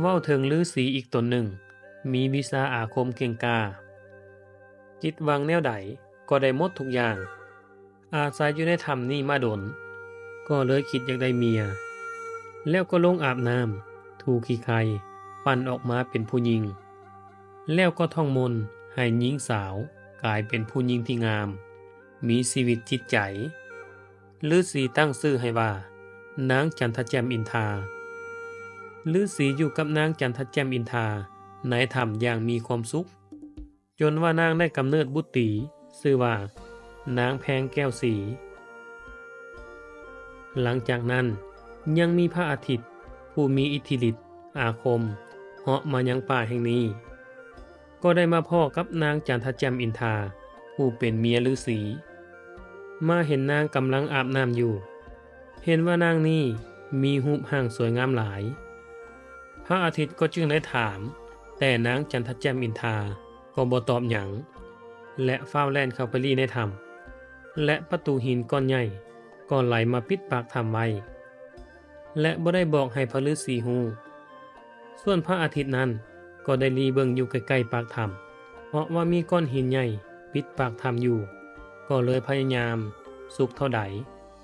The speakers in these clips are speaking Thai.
เว้าถึงฤาษีอีกตนหนึ่งมีวิชาอาคมเก่งกล้าคิดวางแนวใดก็ได้หมดทุกอย่างอาศัยอยู่ในถ้ำนี้มาดนก็เลยคิดอยากได้เมียแล้วก็ลงอาบน้ำถูขี้ไคปั้นออกมาเป็นผู้หญิงแล้วก็ท่องมนต์ให้หญิงสาวกลายเป็นผู้หญิงที่งามมีชีวิตจิตใจฤาษีตั้งชื่อให้ว่านางจันทแจ่มอินทราฤาษีอยู่กับนางจันทแจ่มอินทราในถ้ำอย่างมีความสุขจนว่านางได้กำเนิดบุตรีชื่อว่านางแพงแก้วสีหลังจากนั้นยังมีพระอาทิตย์ผู้มีอิทธิฤทธิ์อาคมเหาะมายังป่าแห่งนี้ก็ได้มาพ่อกับนางจันทแจ่มอินทราผู้เป็นเมียฤาษีมาเห็นนางกำลังอาบน้ำอยู่เห็นว่านางนี้มีรูปร่างสวยงามหลายพระอาทิตย์ก็จึงได้ถามแต่นางจันทแจ่มอินทราก็บ่ตอบหยังและฟ้าวแล่นเข้าไปลี้ในถ้ำและประตูหินก้อนใหญ่ก็ไหลมาปิดปากถ้ำไว้และบ่ได้บอกให้พระฤาษีฮู้ส่วนพระอาทิตย์นั้นก็ได้ลีเบิ่งอยู่ใกล้ๆปากถ้ำเพราะว่ามีก้อนหินใหญ่ปิดปากถ้ำอยู่ก็เลยพยายามสุกเท่าใด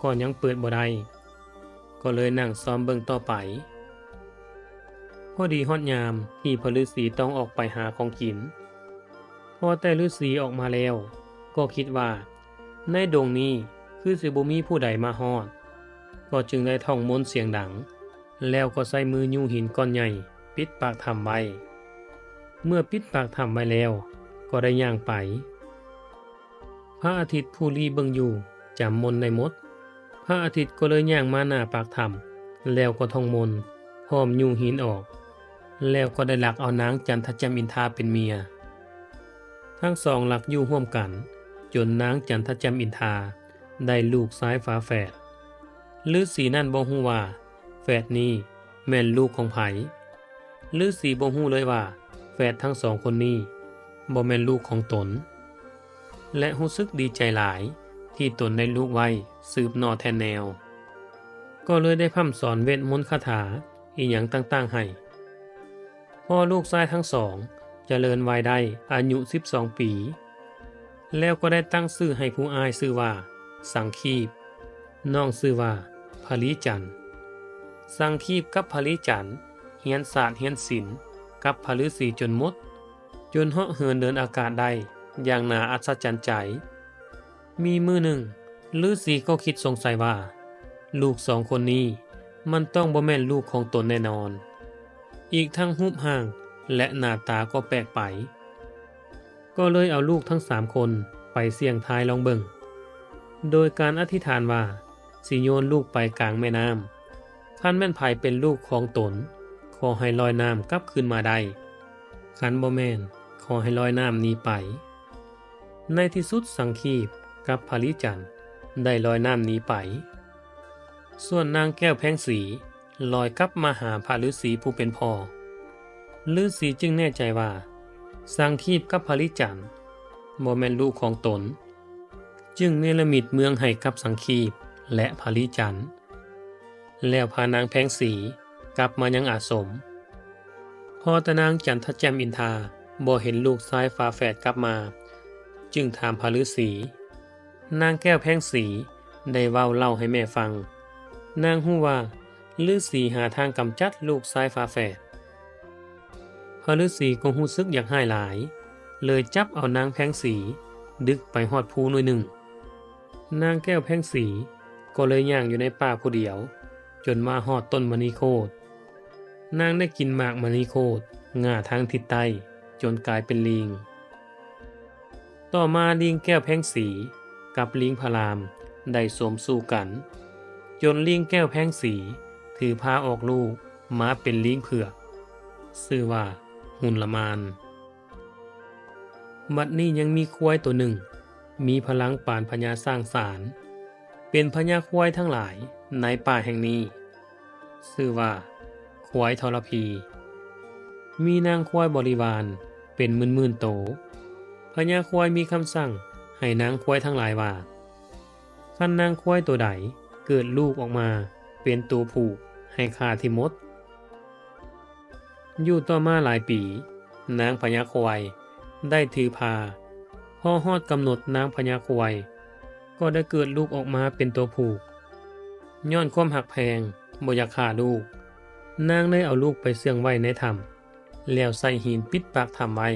ก็ยังเปิดบ่ได้ก็เลยนั่งซ้อมเบิ่งต่อไปพอดีฮอดยามที่พระฤาษีต้องออกไปหาของกินพอแต่ฤาษีออกมาแล้วก็คิดว่าในดงนี้คือสิบ่มีผู้ใดมาฮอดก็จึงได้ท่องมนต์เสียงดังแล้วก็ใส่มือยูหินก้อนใหญ่ปิดปากถ้ำไว้เมื่อปิดปากถ้ำไว้แล้วก็ได้ย่างไปพระอาทิตย์ผู้ลีเบิ่งอยู่จำมนต์ได้หมดพระอาทิตย์ก็เลยย่างมาหน้าปากถ้ำแล้วก็ท่องมนต์พร้อมยูหินออกแล้วก็ได้ลักเอานางจันทแจ่มอินทราเป็นเมียทั้งสองหลักอยู่ร่วมกันจนนางจันทแจ่มอินทราได้ลูกชายฝาแฝดฤาษีนั่นบ่ฮู้ว่าแฝดนี้แม่นลูกของไผฤาษีบ่ฮู้เลยว่าแฝดทั้งสองคนนี้บ่แม่นลูกของตนและรู้สึกดีใจหลายที่ตนได้ลูกไว้สืบหน่อแทนแนวก็เลยได้พร่ำสอนเวทมนต์คาถาอีหยังต่างๆให้พอลูกชายทั้งสองเจริญวัยได้อายุ12 ปีแล้วก็ได้ตั้งชื่อให้ผู้อ้ายชื่อว่าสังคีปน้องชื่อว่าภริจันทร์สังคีปกับภริจันทร์เรียนศาสตร์เรียนศิลป์กับพระฤาษีจนหมดจนเหาะเหินเดินอากาศได้อย่างน่าอัศจรรย์ใจมีมื้อหนึ่งฤาษีก็คิดสงสัยว่าลูกสองคนนี้มันต้องบ่แม่นลูกของตนแน่นอนอีกทั้งรูปร่างและหน้าตาก็แปลกไปก็เลยเอาลูกทั้ง3 คนไปเสี่ยงทายลองเบิ่งโดยการอธิษฐานว่าสิโยนลูกไปกลางแม่น้ำคันแม่นไผเป็นลูกของตนขอให้ลอยน้ำกลับคืนมาได้คันบ่แม่นขอให้ลอยน้ำหนีไปในที่สุดสังคีปกับภริจันทร์ได้ลอยน้ำหนีไปส่วนนางแก้วแพงสีลอยกลับมาหาพระฤาษีผู้เป็นพ่อฤาษีจึงแน่ใจว่าสังคีปกับภริจันทร์บ่แม่นลูกของตนจึงเนรมิตเมืองให้กับสังคีปและภริจันทร์แล้วพานางแพงสีกลับมายังอาสมพอตะนางจันทแจ่มอินทราบ่เห็นลูกชายฝาแฝดกลับมาจึงถามพระฤาษีนางแก้วแพงสีได้เว้าเล่าให้แม่ฟังนางฮู้ว่าฤาษีหาทางกำจัดลูกชายฝาแฝดพระฤาษีก็รู้สึกอยากให้หลายเลยจับเอานางแพงสีดึกไปฮอดภูหน่วยหนึ่งนางแก้วแพงสีก็เลยย่างอยู่ในป่าผู้เดียวจนมาฮอดต้นมณีโคตรนางได้กินหมากมณีโคตรง่าทางทิศใต้จนกลายเป็นลิงต่อมาลิงแก้วแพงสีกับลิงพารามได้สมสู่กันจนลิงแก้วแพงสีถือพาออกลูกมาเป็นลิงเผือกชื่อว่าหุลมานบัดนี้ยังมีควายตัวหนึ่งมีพลังปานพญาสร้างสารเป็นพญาควายทั้งหลายในป่าแห่งนี้ชื่อว่าควายทรพีมีนางควายบริวารเป็นหมื่นๆโตพญาควายมีคำสั่งให้นางควายทั้งหลายว่าคันนางควายตัวใดเกิดลูกออกมาเป็นตัวผู้ให้ฆ่าที่มด อยู่ต่อมาหลายปีนางพญาควายได้ถือพาพอฮอดกำหนดนางพญาควายก็ได้เกิดลูกออกมาเป็นตัวผู้ย้อนความหักแพงบ่อยากฆ่าลูกนางได้เอาลูกไปเสื่องไว้ในถ้ำแล้วใส่หินปิดปากถ้ำไว้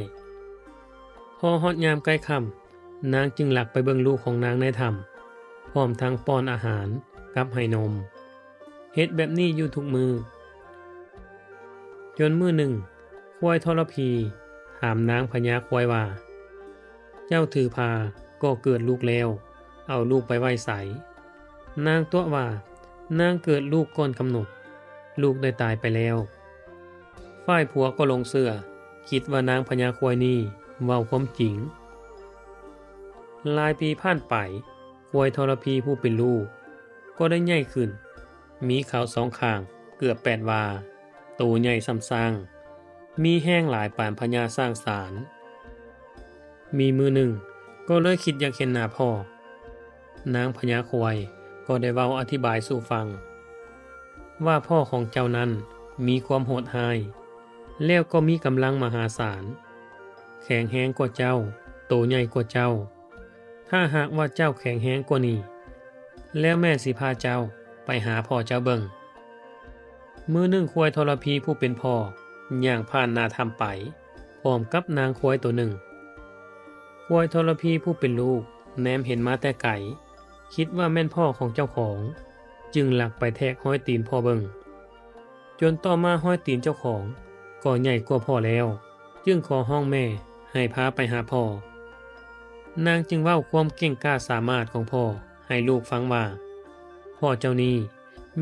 พอฮอดยามใกล้ค่ำนางจึงหลักไปเบิ่งลูกของนางในถ้ำพร้อมทั้งป้อนอาหารกับให้นมเฮ็ดแบบนี้อยู่ทุกมือจนมื้อหนึ่งควายทรพีถามนางพญาควายว่าเจ้าถือพาก็เกิดลูกแล้วเอาลูกไปไว้ไสนางตัวว่านางเกิดลูกก่อนกำหนดลูกได้ตายไปแล้วฝ่ายผัวก็ลงเสื้อคิดว่านางพญาควายนี้เว้าความจริงหลายปีผ่านไปควายทรพีผู้เป็นลูกก็ได้ใหญ่ขึ้นมีเขาสองข้างเกือบ8 วาโตใหญ่ซ้ำสร้างมีแห้งหลายปานพญาสร้างสารมีมือหนึ่งก็เลยคิดอยากเห็นหน้าพ่อนางพญาควายก็ได้เว้าอธิบายสู่ฟังว่าพ่อของเจ้านั้นมีความโหดร้ายแล้วก็มีกำลังมหาศาลแข็งแรงกว่าเจ้าโตใหญ่กว่าเจ้าถ้าหากว่าเจ้าแข็งแรงกว่านี้แล้วแม่สิพาเจ้าไปหาพ่อเจ้าเบิ่งมือหนึ่งควายทรพีผู้เป็นพ่อย่างผ่านหน้าถ้ำไปพร้อมกับนางควายตัวหนึ่งควายทรพีผู้เป็นลูกแนมเห็นมาแต่ไกลคิดว่าแม่นพ่อของเจ้าของจึงหลักไปแทกห้อยตีนพ่อเบิ่งจนต่อมาห้อยตีนเจ้าของก็ใหญ่กว่าพ่อแล้วจึงขอห้องแม่ให้พาไปหาพ่อนางจึงเว้าความเก่งกล้าสามารถของพ่อให้ลูกฟังว่าพ่อเจ้านี้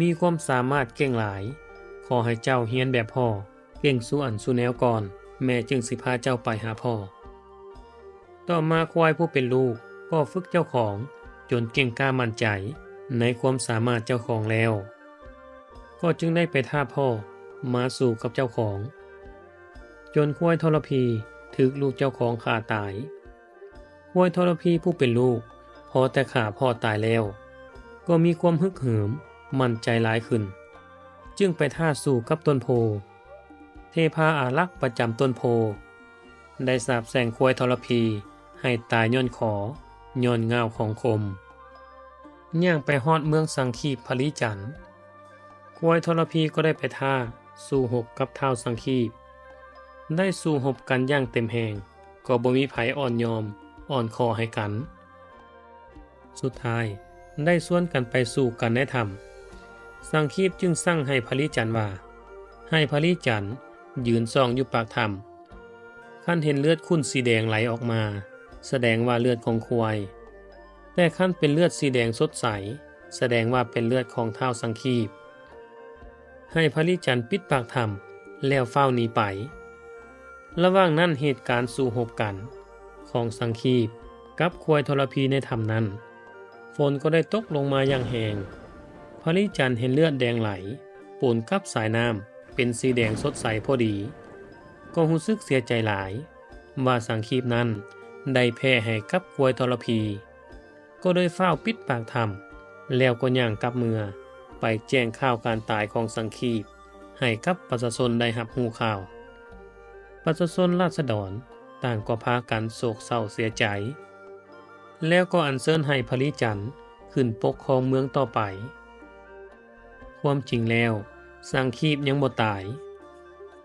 มีความสามารถเก่งหลายขอให้เจ้าเฮียนแบบพ่อเก่งสู้อันสู้แนวก่อนแม่จึงสิพาเจ้าไปหาพ่อต่อมาควายผู้เป็นลูกก็ฝึกเจ้าของจนเก่งกล้ามั่นใจในความสามารถเจ้าของแล้วก็จึงได้ไปท้าพ่อมาสู่กับเจ้าของจนควายทรพีถึกลูกเจ้าของฆ่าตายควายทรพีผู้เป็นลูกพอแต่ฆ่าพ่อตายแล้วก็มีความฮึกเหิมมั่นใจหลายขึ้นจึงไปท้าสู่กับต้นโพเทพาอารักษ์ประจำต้นโพได้สาปแช่งควายทรพีให้ตายย้อนขอย้อนง่าวของคมย่างไปฮอดเมืองสังคีปพลิจันทร์ควายทรพีก็ได้ไปท่าสู่หบกับท้าวสังคีปได้สู่หบกันอย่างเต็มแหงก็บ่มีไผอ่อนยอมอ่อนคอให้กันสุดท้ายได้ส่วนกันไปสู่กันในถ้ำสังคีปจึงสั่งให้พลิจันทร์ว่าให้พลิจันทร์ยืนส่องอยู่ปากถ้ำขั้นเห็นเลือดขุ่นสีแดงไหลออกมาแสดงว่าเลือดของควายแต่ขั้นเป็นเลือดสีแดงสดใสแสดงว่าเป็นเลือดของท้าวสังคีปให้พลิจันทร์ปิดปากถ้ำแล้วเฝ้าหนีไประหว่างนั้นเหตุการณ์สู่หบกันของสังคีปกับควายทรพีในถ้ำนั้นฝนก็ได้ตกลงมาอย่างแหงพลิจันทร์เห็นเลือดแดงไหลปนกับสายน้ำเป็นสีแดงสดใสพอดีก็รู้สึกเสียใจหลายว่าสังคีปนั้นได้แพ้ให้กับควายทรพีก็เลยเฝ้าปิดปากถ้ำแล้วก็ย่างกลับเมือไปแจ้งข่าวการตายของสังคีปให้กับประชาชนได้รับรู้ข่าวประชาชนราษฎรต่างก็พากันโศกเศร้าเสียใจแล้วก็อัญเชิญให้พลิจันทร์ขึ้นปกครองเมืองต่อไปความจริงแล้วสังคีปยังบ่ตาย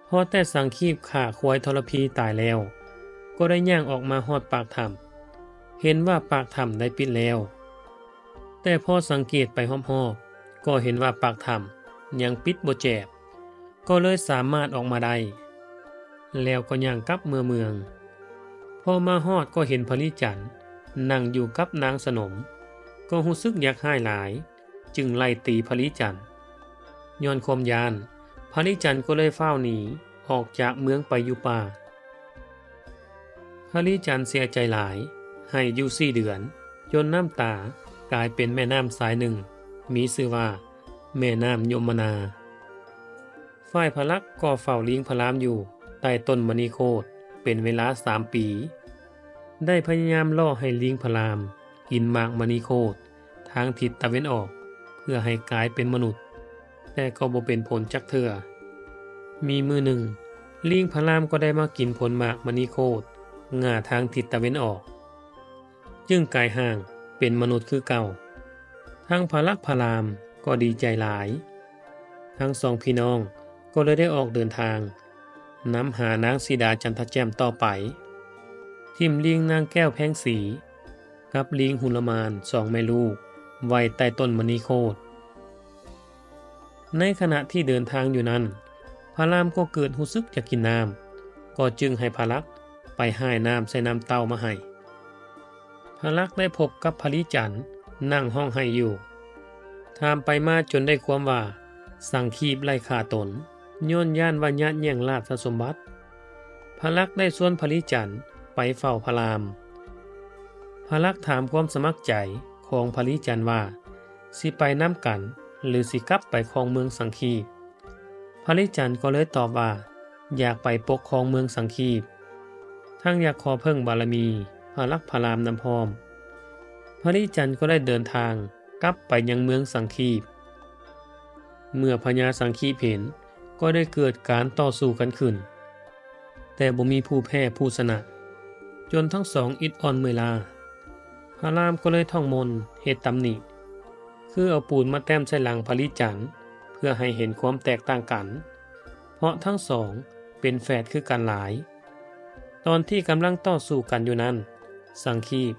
พอแต่สังคีปฆ่าควายทรพีตายแล้วก็ได้ย่างออกมาฮอดปากถ้ำเห็นว่าปากถ้ำได้ปิดแล้วแต่พอสังเกตไปรอบๆก็เห็นว่าปากถ้ำยังปิดบ่แจบก็เลยสามารถออกมาได้แล้วก็ย่างกลับเมืองพอมาฮอดก็เห็นพลิจันทร์นั่งอยู่กับนางสนมก็รู้สึกอยากให้หลายจึงไล่ตีพลิจันทร์ย้อนความยานพลิจันทร์ก็เลยเฝ้าหนีออกจากเมืองไปอยู่ป่าพลิจันทร์เสียใจหลายให้อยู่4 เดือนจนน้ำตากลายเป็นแม่น้ำสายหนึ่งมีชื่อว่าแม่น้ำยมนาฝ่ายพลักษ์ก็เฝ้าลิงพรามอยู่ใต้ต้นมณีโคตรเป็นเวลา3 ปีได้พยายามล่อให้ลิงพรามกินหมากมณีโคตรทางทิศตะวันออกเพื่อให้กลายเป็นมนุษย์แต่ก็บ่เป็นผลจักเทื่อมีมือหนึ่ง ลิงพระรามก็ได้มากินผลหมากมณีโคตง่าทางทิศตะเวนออกจึงกลายห่างเป็นมนุษย์คือเก่าทั้งพระลักษมณ์พระรามก็ดีใจหลายทั้งสองพี่น้องก็เลยได้ออกเดินทางนำหานางสีดาจันทแจ่มต่อไปทิมลิงนางแก้วแพงสีกับลิงหุลมานสองแม่ลูกไว้ใต้ต้นมณีโคตในขณะที่เดินทางอยู่นั้นพระรามก็เกิดรู้สึกอยากกินน้ำก็จึงให้พระลักษมณ์ไปหาน้ำใส่น้ำเต้ามาให้พระลักษมณ์ได้พบกับพริจันทร์นั่งห้องไห้อยู่ถามไปมาจนได้ความว่าสั่งคีบไล่ฆ่าตนย้อนย่านว่าญาติแย่งราชสมบัติพระลักษมณ์ได้ชวนพริจันทร์ไปเฝ้าพระรามพระลักษมณ์ถามความสมัครใจของพริจันทร์ว่าสิไปน้ำกันหรือสิกลับไปครองเมืองสังคีบพริจันทร์ก็เลยตอบว่าอยากไปปกครองเมืองสังคีบทั้งอยากขอเพิ่งบารมีพระลักษมณ์พระรามนำพร้อมพริจันทร์ก็ได้เดินทางกลับไปยังเมืองสังคีบเมื่อพญาสังคีบเห็นก็ได้เกิดการต่อสู้กันขึ้นแต่บ่มีผู้แพ้ผู้ชนะจนทั้งสองอิดอ่อนเมื่อยล้าพระรามก็เลยท่องมนต์เฮ็ดตำหนิคือเอาปูนมาแต้มใส่หลังพริจันทร์เพื่อให้เห็นความแตกต่างกันเพราะทั้งสองเป็นแฝดคือกันหลายตอนที่กำลังต่อสู้กันอยู่นั้นสังคีบ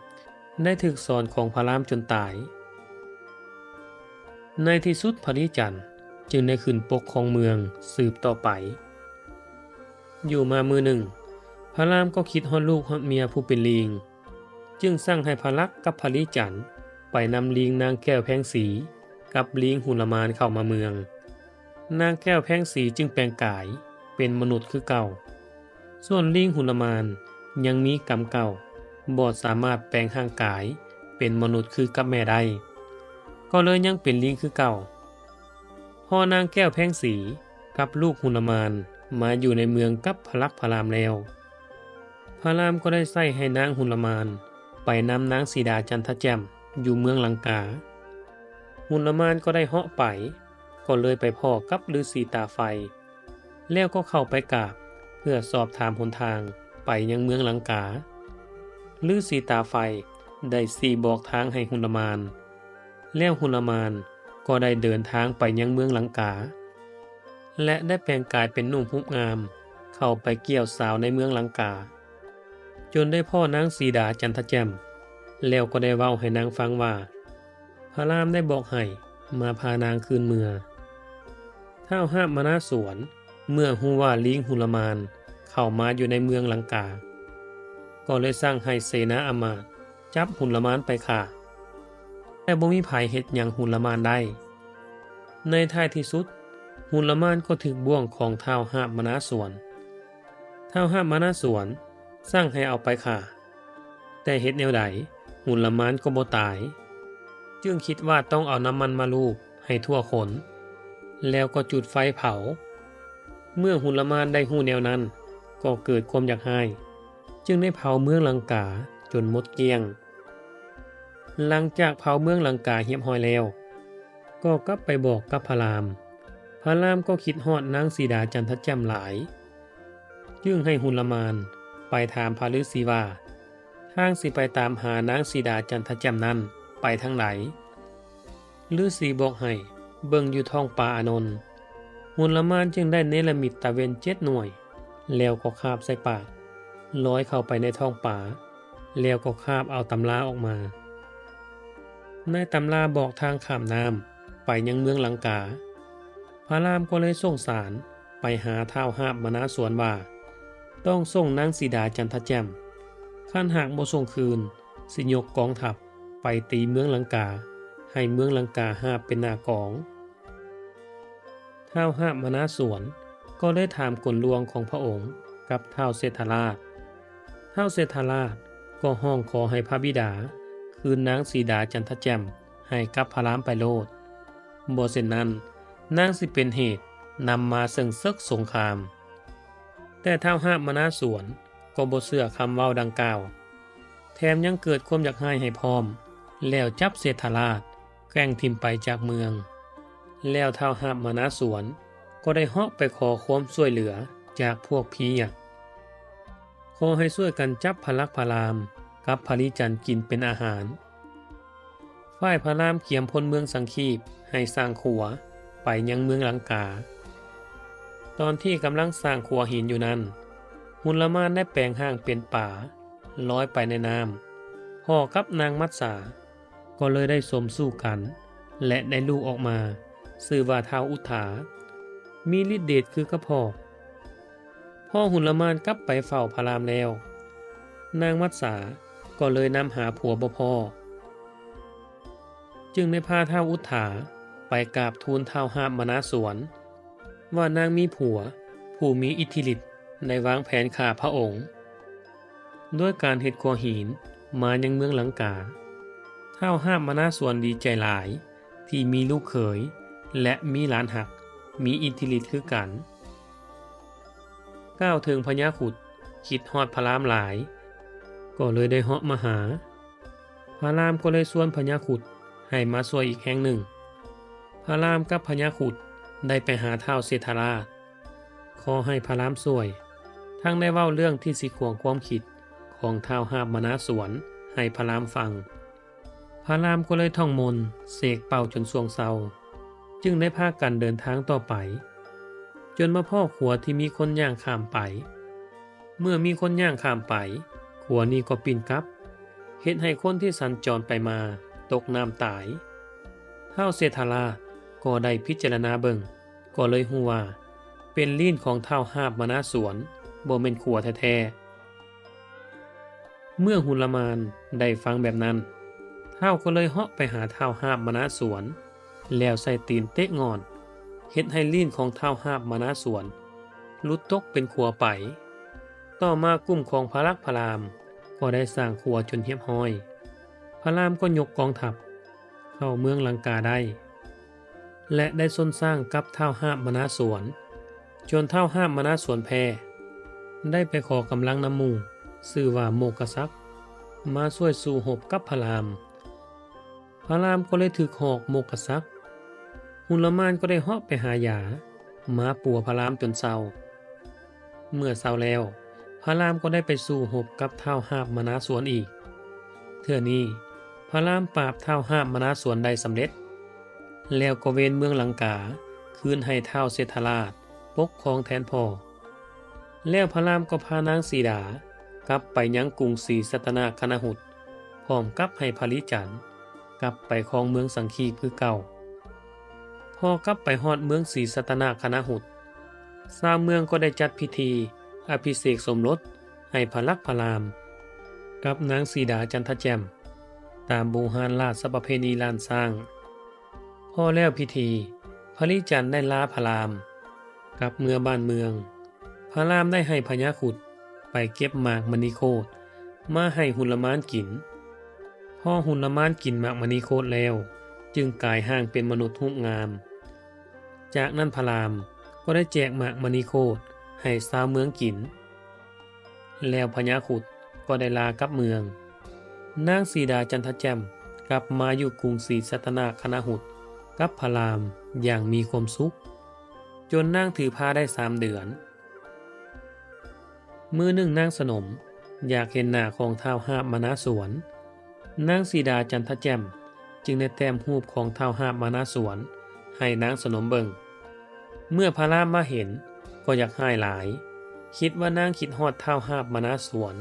ได้ถูกสอนของพระรามจนตายในที่สุดพริจันทร์จึงได้ขึ้นปกครองเมืองสืบต่อไปอยู่มามือหนึ่งพระรามก็คิดฮอดลูกฮอดเมียผู้เป็นลิงจึงสั่งให้พระลักษมณ์กับพริจันทร์ไปนำลิงนางแก้วแพงสีกับลิงหุลมานเข้ามาเมืองนางแก้วแพงสีจึงแปลงกายเป็นมนุษย์คือเก่าส่วนลิงหุลมานยังมีกรรมเก่าบ่สามารถแปลงร่างกายเป็นมนุษย์คือกับแม่ได้ก็เลยยังเป็นลิงคือเก่าพอนางแก้วแพงสีกับลูกหุลมานมาอยู่ในเมืองกับพระลักษมณ์พระรามแล้วพระรามก็ได้ใส่ให้นางหุลมานไปนำนางสีดาจันทแจ่มอยู่เมืองลังกาหุลมานก็ได้เหาะไปก็เลยไปพ้อกับฤาษีตาไฟแล้วก็เข้าไปกราบเพื่อสอบถามหนทางไปยังเมืองลังกาฤาษีตาไฟได้ชี้บอกทางให้หุลมานแล้วหุลมานก็ได้เดินทางไปยังเมืองลังกาและได้แปลงกายเป็นหนุ่มพุกงามเข้าไปเกี่ยวสาวในเมืองลังกาจนได้พ่อนางสีดาจันทแจ่มแล้วก็ได้เว้าให้นางฟังว่าพระรามได้บอกให้มาพานางคืนเมืองท้าวห้ามมานาสวนเมื่อฮู้ว่าลิงหุลมานเข้ามาอยู่ในเมืองลังกาก็เลยสร้างให้เสนาอำมาตย์จับหุลมานไปฆ่าแต่บ่มีไผเฮ็ดหยังหุลมานได้ในท้ายที่สุดหุลมานก็ถึกบ่วงของท้าวห้ามมานาสวนท้าวห้ามมานาสวนสร้างให้เอาไปฆ่าแต่เฮ็ดแนวใดหุลมานก็บ่ตายจึงคิดว่าต้องเอาน้ำมันมาลูบให้ทั่วขนแล้วก็จุดไฟเผาเมื่อหุลมานได้ฮู้แนวนั้นก็เกิดความอยากให้จึงได้เผาเมืองลังกาจนหมดเกลี้ยงหลังจากเผาเมืองลังกาเรียบร้อยแล้วก็กลับไปบอกกับพระรามพระรามก็คิดฮอดนางสีดาจันทแจ่มหลายจึงให้หุลมานไปถามพระฤาษีว่าทางสิไปตามหานางสีดาจันทแจ่มนั้นไปทางไหนฤาษีบอกให้เบิ่งอยู่ท้องป่าอานนท์หุลมานจึงได้เนรมิตตะเวน7หน่วยแล้วก็คาบใส่ปากลอยเข้าไปในท้องป่าแล้วก็คาบเอาตำราออกมาในตำราบอกทางข้ามน้ำไปยังเมืองลังกาพระรามก็เลยส่งสารไปหาท้าวห้ามมานาสวนว่าต้องส่งนางสีดาจันทแจ่มคันหากบ่ส่งคืนสิยกกองทัพไปตีเมืองลังกาให้เมืองลังกาหาบเป็นหน้ากองท้าวห้ามมานาสวนก็ได้ถามกลลวงของพระองค์กับท้าวเศรษฐราชท้าวเศรษฐราชก็ห้องขอให้พระบิดาคืนนางสีดาจันทแจ่มให้กับพระรามไปโลดบ่เช่นนั้นนางสิเป็นเหตุนำมาซึ่งศึกสงครามแต่ท้าวห้ามมานาสวนก็บ่เชื่อคำเว้าดังกล่าวแถมยังเกิดความอยากให้พร้อมแล้วจับเศรษฐราชแกล้งทิ่มไปจากเมืองแล้วท้าวห้ามมานาสวนก็ได้เหาะไปขอความช่วยเหลือ จากพวกผียักษ์ขอให้ช่วยกันจับพลักพลามกับพลิจันทร์กินเป็นอาหารฝ่ายพระรามเขียมพลเมืองสังคีปให้สร้างขัวไปยังเมืองลังกาตอนที่กำลังสร้างขัวหินอยู่นั้นหุลมานได้แปลงร่างเป็นป่าลอยไปในน้ำพ่อกับนางมัตสาก็เลยได้สมสู่กันและได้ลูกออกมาชื่อว่าท้าวอุทธามีฤทธิ์เดชคือกระพอกพ่อหุลมานกลับไปเฝ้าพระรามแล้วนางมัตสาก็เลยนำหาผัวบ่พอจึงได้พาท้าวอุทธาไปกราบทูลท้าวหาบมนาสวนว่านางมีผัวผู้มีอิทธิฤทธิ์ในวางแผนฆ่าพระองค์ด้วยการเฮ็ดขัวหินมายังเมืองลังกาท้าวหาบมนาสวนดีใจหลายที่มีลูกเขยและมีหลานหักมีอิทธิฤทธิ์คือกันก้าวถึงพญาขุดคิดฮอดพระรามหลายก็เลยได้เหาะมาหาพระรามก็เลยชวนพญาขุดให้มาช่วยอีกแห่งหนึ่งพระรามกับพญาขุดได้ไปหาท้าวเศรษฐราชขอให้พระรามช่วยทั้งได้เว้าเรื่องที่สิขวงความคิดของท้าวหาบมนาสวนให้พระรามฟังพระรามก็เลยท่องมนต์เสกเป่าจนสวงเศร้าจึงได้พากันเดินทางต่อไปจนมาพ่อขัวที่มีคนย่างข้ามไปเมื่อมีคนย่างข้ามไปขัวนี้ก็ปีนกลับเฮ็ดให้คนที่สัญจรไปมาตกน้ำตายท้าวเศรษฐราชก็ได้พิจารณาเบิ่งก็เลยฮู้ว่าเป็นลี้นของท้าวหาบมนาสวนบ่แม่นขัวแท้ๆเมื่อหุลมานได้ฟังแบบนั้นท้าวก็เลยเหาะไปหาท้าวหาบมนาสวนแล้วใส่ตีนเตะงอนเฮ็ดให้ลี้นของท้าวหาบมนาสวนหลุดตกเป็นขัวไปต่อมากลุ่มของพระลักษมณ์พระรามก็ได้สร้างขัวจนเรียบร้อยพระรามก็ยกกองทัพเข้าเมืองลังกาได้และได้ส้นสร้างกับท้าวหาบมนาสวนจนท้าวหาบมนาสวนแพ้ได้ไปขอกำลังน้ำมูชื่อว่าโมกษักมาช่วยสู้รบกับพระรามพระรามก็เลยถึกหอกโมกษักหุลมานก็ได้เหาะไปหายามาปัวพระรามจนเศร้าเมื่อเศร้าแล้วพระรามก็ได้ไปสู้รบกับท้าวหาบมนาสวนอีกเทื่อนี้พระรามปราบท้าวหาบมนาสวนได้สำเร็จแล้วก็เวนเมืองลังกาคืนให้ท้าวเศรษฐราชปกครองแทนพ่อแล้วพระรามก็พานางสีดากลับไปยังกรุงศรีสัตนาคณหุตพร้อมกับให้พลิจันทร์กลับไปครองเมืองสังคีคือเก่าพอกลับไปฮอดเมืองศรีสัตนาคณหุตชาวเมืองก็ได้จัดพิธีอภิเษกสมรสให้พระลักษมณ์พระรามกับนางสีดาจันทแจ่มตามโบราณราชประเพณีล้านสร้างพอแล้วพิธีพลิจันทร์ได้ลาพระรามกลับเมืองบ้านเมืองพระรามได้ให้พญาขุดไปเก็บหมากมณีโคตมาให้หุลมานกินพอหุลมานกินหมากมณีโคตแล้วจึงกลายร่างเป็นมนุษย์รูปงามจากนั้นพระรามก็ได้แจกหมากมณีโคตให้ชาวเมืองกินแล้วพญาขุดก็ได้ลากลับเมืองนางสีดาจันทแจ่มกลับมาอยู่กรุงศรีสัตนาคณหุตกับพระรามอย่างมีความสุขจนนางถือผ้าได้3 เดือนมื้อหนึ่งนางสนมอยากเห็นหน้าของท้าวหาบมนาสวนนางสีดาจันทแจ่มจึงได้แต้มรูปของท้าวหาบมนาสวนให้นางสนมเบิ่งเมื่อพระรามมาเห็นก็อยากให้หลายคิดว่านางคิดฮอดท้าวหาบมนาสวน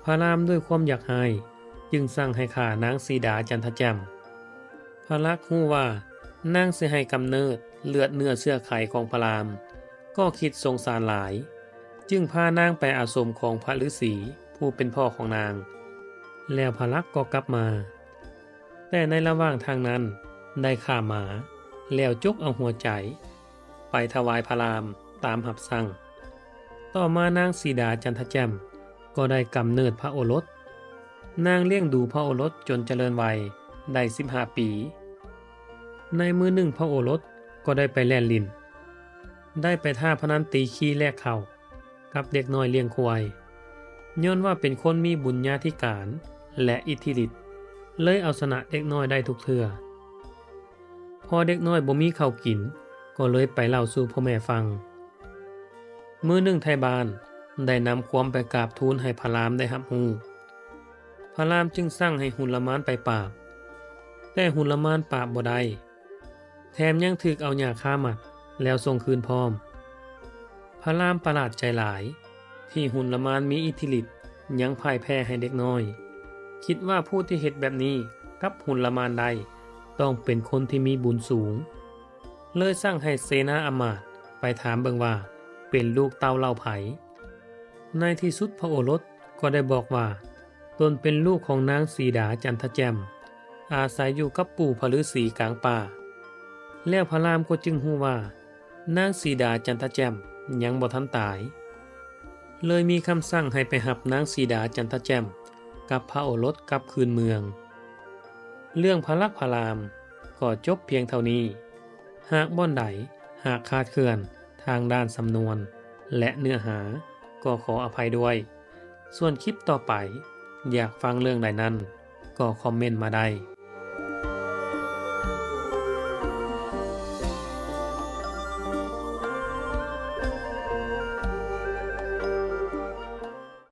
พระรามด้วยความอยากให้จึงสั่งให้ฆ่านางสีดาจันทแจ่มพระลักษมณ์ฮู้ว่านางสิให้กำเนิดเลือดเนื้อเสื้อไขของพระรามก็คิดสงสารหลายจึงพานางไปอาสมของพระฤาษีผู้เป็นพ่อของนางแล้วพระลักษมณ์ก็กลับมาแต่ในระหว่างทางนั้นได้ฆ่าหมาแล้วจกเอาหัวใจไปถวายพระรามตามหับสั่งต่อมานางสีดาจันทแจ่มก็ได้กำเนิดพระโอรสนางเลี้ยงดูพระโอรสจนเจริญวัยได้15 ปีในมือหนึ่งพระโอรสก็ได้ไปแล่นลิ้นได้ไปท่าพนันตีขี้แลกเข่ากับเด็กน้อยเลี้ยงควายย้อนว่าเป็นคนมีบุญญาธิการและอิทธิฤทธิ์เลยเอาชนะเด็กน้อยได้ทุกเทื่อพอเด็กน้อยบ่มีข้าวกินก็เลยไปเล่าสู่พ่อแม่ฟัง มื้อหนึ่งไทบ้านได้นำความไปกราบทูลให้พระรามได้รับรู้พระรามจึงสั่งให้หุลมานไปปราบแต่หุลมานปราบบ่ได้แถมยังถูกเอาหญ้าคามัดแล้วส่งคืนพร้อมพระรามประหลาดใจหลายที่หุลมานมีอิทธิฤทธิ์ยังพ่ายแพ้ให้เด็กน้อยคิดว่าผู้ที่เฮ็ดแบบนี้กับหุลมานได้ต้องเป็นคนที่มีบุญสูงเลยสั่งให้เสนาอำมาตย์ไปถามเบิ่งว่าเป็นลูกเต้าเล่าไผในที่สุดพระโอรสก็ได้บอกว่าตนเป็นลูกของนางสีดาจันทแจ่มอาศัยอยู่กับปู่พระฤาษีกลางป่าแล้วพระรามก็จึงฮู้ว่านางสีดาจันทแจ่มยังบ่ทันตายเลยมีคำสั่งให้ไปหับนางสีดาจันทแจ่มกับพระโอรสกลับคืนเมืองเรื่องพระลักษณ์พระรามก็จบเพียงเท่านี้หากบ่อนใดหากคลาดเคลื่อนทางด้านสำนวนและเนื้อหาก็ขออภัยด้วยส่วนคลิปต่อไปอยากฟังเรื่องใดนั้นก็คอมเมนต์มาได้